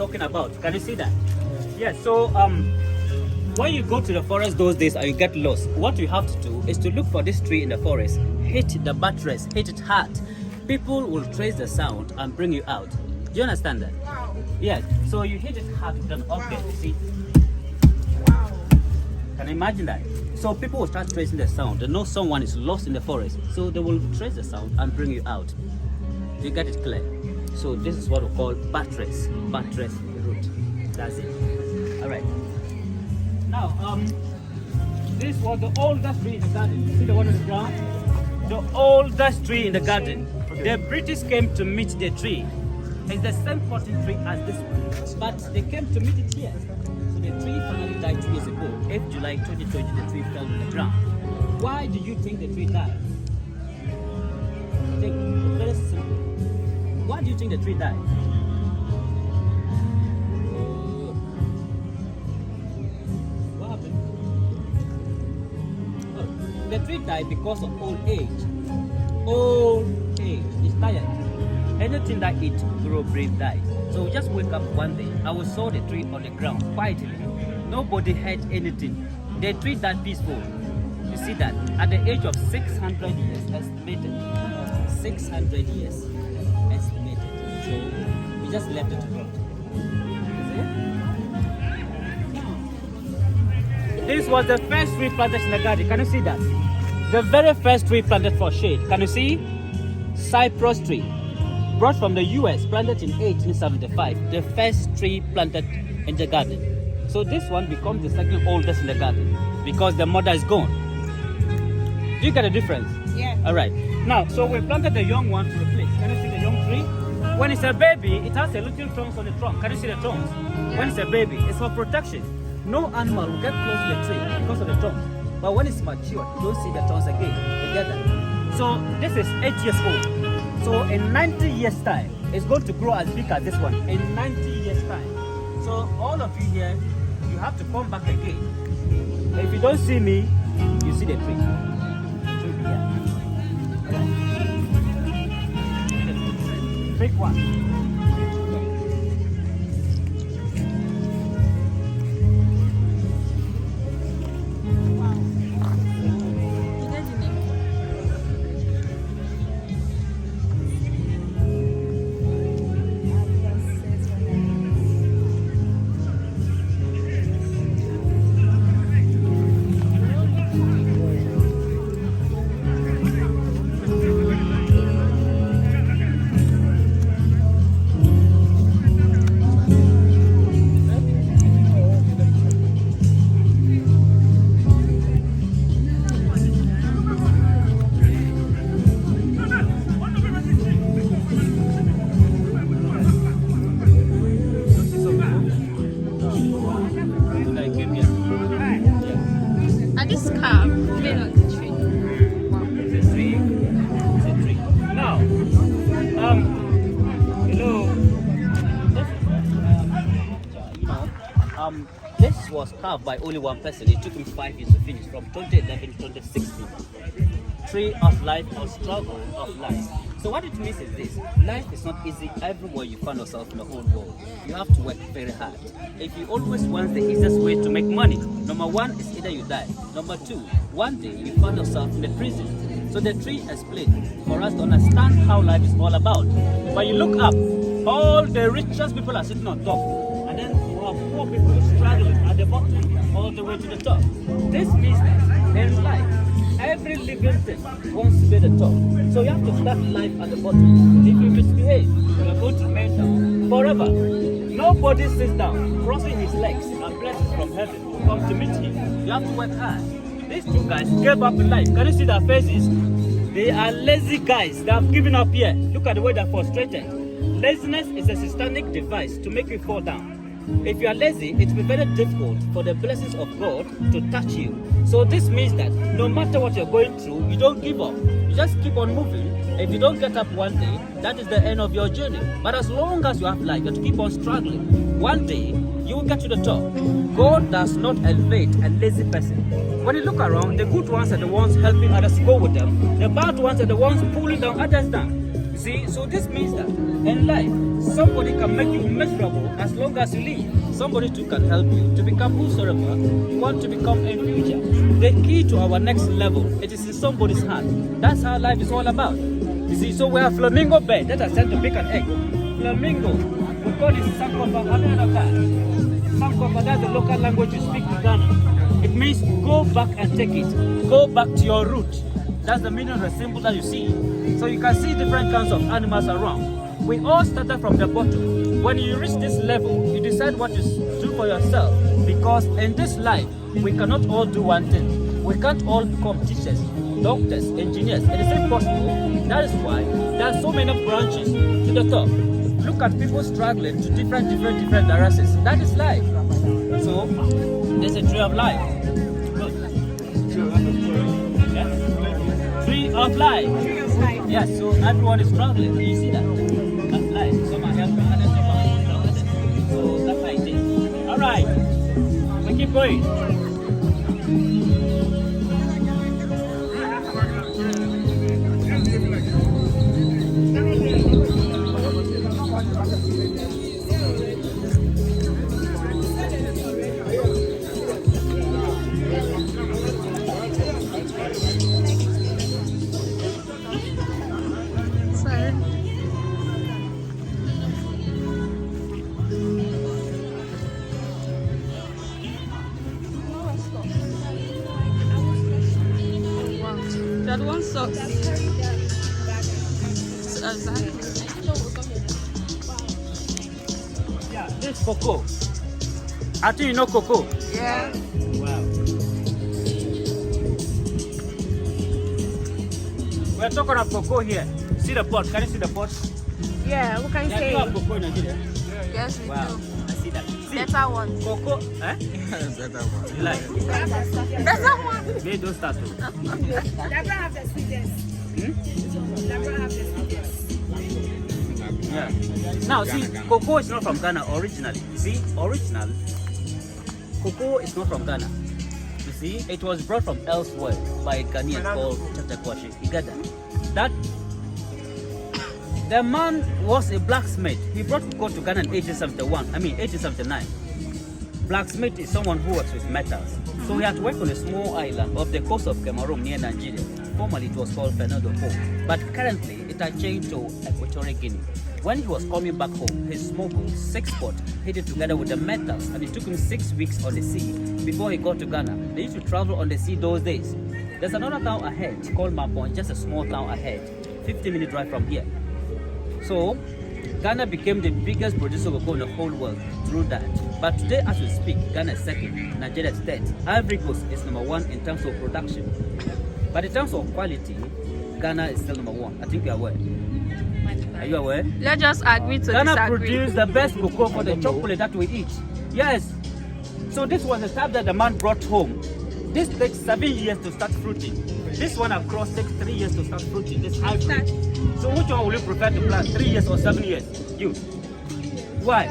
talking about. Can you see that? Yes. So when you go to the forest those days and you get lost, what you have to do is to look for this tree in the forest, hit the buttress, hit it hard. People will trace the sound and bring you out. Do you understand that? Wow. Yes. So you hit it hard with an object. You see? Wow. Can you imagine that? So people will start tracing the sound. They know someone is lost in the forest, so they will trace the sound and bring you out. Do you get it clear? So this is what we call buttress route. That's it. All right. Now, this was the oldest tree in the garden. You see the one on the ground? The oldest tree in the garden. The British came to meet the tree. It's the same potting tree as this one, but they came to meet it here. So the tree finally died 2 years ago. 8th July 2020, the tree fell to the ground. Why do you think the tree died? Think, very simple. Why do you think the tree died? What happened? Oh, the tree died because of old age. Old age. It's tired. Anything that eats, grow, breathe, dies. So we just wake up one day and we saw the tree on the ground quietly. Nobody heard anything. The tree died peaceful. You see that? At the age of 600 years estimated. 600 years estimated. So we just left it to grow. This was the first tree planted in the garden. Can you see that? The very first tree planted for shade. Can you see? Cypress tree. Brought from the US, planted in 1875. The first tree planted in the garden. So this one becomes the second oldest in the garden because the mother is gone. Do you get a difference? Yeah. All right. Now, so we planted the young one to replace. Can you see the young tree? When it's a baby, it has a little trunks on the trunk. Can you see the trunks? When it's a baby, it's for protection. No animal will get close to the tree because of the trunks. But when it's mature, you don't see the trunks again. You get that? So this is 8 years old. So in 90 years time, it's going to grow as big as this one. In 90 years time. So all of you here, you have to come back again. If you don't see me, you see the tree. Big one. This was carved by only one person. It took him 5 years to finish, from 2011 to 2016. Tree of life or struggle of life. So what it means is this: life is not easy everywhere you find yourself in the whole world. You have to work very hard. If you always want the easiest way to make money, number one is either you die. Number two, one day you find yourself in the prison. So the tree explained for us to understand how life is all about. When you look up, all the richest people are sitting on top, and then you have poor people struggling at the bottom all the way to the top. This means that in life, every living thing wants to be at the top. So you have to start life at the bottom. If you misbehave, you are going to remain down forever. Nobody sits down, crossing his legs, and blessings from heaven will come to meet him. You have to work hard. These two guys gave up in life. Can you see their faces? They are lazy guys. They have given up here. Look at the way they're frustrated. Laziness is a systemic device to make you fall down. If you are lazy, it will be very difficult for the blessings of God to touch you. So this means that no matter what you're going through, you don't give up. You just keep on moving. If you don't get up one day, that is the end of your journey. But as long as you have life, you have to keep on struggling. One day, you will get to the top. God does not elevate a lazy person. When you look around, the good ones are the ones helping others go with them. The bad ones are the ones pulling down others down. See, so this means that in life, somebody can make you miserable as long as you live. Somebody too can help you to become whosoever you want to become in future. The key to our next level, it is in somebody's hand. That's how life is all about. You see, so we have flamingo bird that are sent to pick an egg. Flamingo, we call it Sankofa. Have you heard of that? Sankofa, that's the local language you speak to Ghana. It means go back and take it. Go back to your root. That's the meaning of the symbol that you see. So you can see different kinds of animals around. We all started from the bottom. When you reach this level, you decide what to do for yourself. Because in this life, we cannot all do one thing. We can't all become teachers, doctors, engineers. It is impossible. That is why there are so many branches to the top. Look at people struggling to different directions. That is life. So, there's a tree of life. Tree of life. Yes, so everyone is struggling. You see that? That's life. Some are helping others, some are helping others. So that's like this. Alright. We keep going. That one sucks. Exactly. Yeah, this is cocoa. I think you know cocoa. Yeah. Wow. We're talking about cocoa here. See the pot? Can you see the pot? Yeah, what can you Yeah, say? you have cocoa in Nigeria. Yes, we Wow, do. I see that. See, Better one. cocoa, eh? You like? Better one. They don't start to. Never have the sweetest. Never have the sweetest. Yeah. Now, see, cocoa is not from Ghana originally. See, original cocoa is not from Ghana. You see, it was brought from elsewhere by a Ghanaian called Chatakwashi. You get that? That the man was a blacksmith. He brought cocoa to Ghana in 1871. I mean 1879. Blacksmith is someone who works with metals. So he had to work on a small island off the coast of Cameroon near Nigeria. Formerly it was called Fernando Po, but currently it had changed to Equatorial Guinea. When he was coming back home, he smuggled 6 boats headed together with the metals, and it took him 6 weeks on the sea before he got to Ghana. They used to travel on the sea those days. There's another town ahead called Mapon, just a small town ahead, 15-minute drive from here. So Ghana became the biggest producer of cocoa in the whole world through that. But today, as we speak, Ghana is second, Nigeria is third. Ivory Coast is number 1 in terms of production. But in terms of quality, Ghana is still number 1. I think you are aware. Are you aware? Let's just agree to Ghana disagree. produces the best cocoa for the chocolate that we eat. Yes. So this was the type that the man brought home. This takes 7 years to start fruiting. This one across takes 3 years to start fruiting. This hybrid. So which one will you prefer to plant? 3 years or 7 years? You. Why?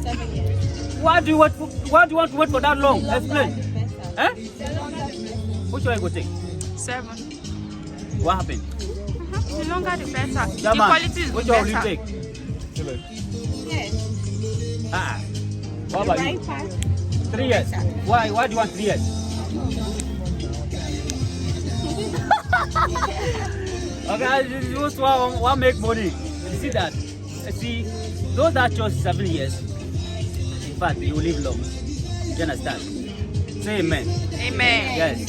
7 years. Why do you want to wait for that long? Explain. Eh? Which one you go take? 7. What happened? The longer the better. Yeah, The man. quality is Which one will you better. take? Yes. Ah. What about you? Right part. 3 years. Why? Why do you want 3 years? Okay, those one make money. You see that? You see, those that chose 7 years, in fact, you will live long. You understand? Say amen. Amen. Yes.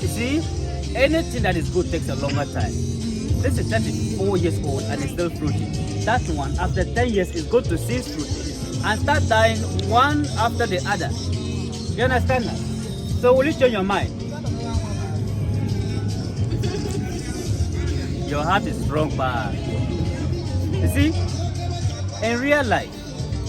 You see, anything that is good takes a longer time. This is 34 years old and it's still fruiting. That one, after 10 years, is going to cease fruiting and start dying one after the other. You understand that? So will you change your mind? Your heart is strong, but you see, in real life,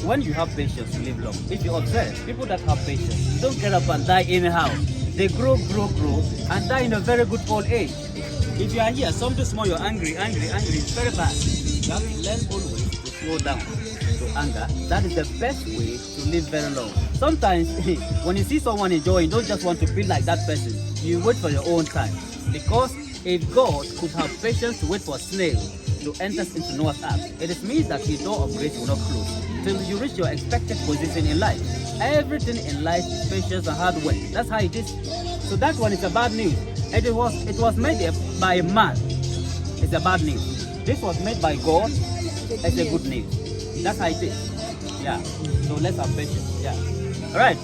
when you have patience, you live long. If you observe, people that have patience don't get up and die anyhow. They grow, and die in a very good old age. If you are here, something small, you're angry, it's very bad. You have to learn always to slow down to anger. That is the best way to live very long. Sometimes, when you see someone enjoying, you don't just want to be like that person. You wait for your own time. Because if God could have patience to wait for a snail to enter into Noah's Ark, it means that your door of grace will not close till you reach your expected position in life. Everything in life is patience and hard work. That's how it is. So that one is a bad news. And it was made by a man. It's a bad news. This was made by God. It's a good news. That's how it is. Yeah. So let's have patience. Yeah. All right.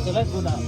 So let's go down.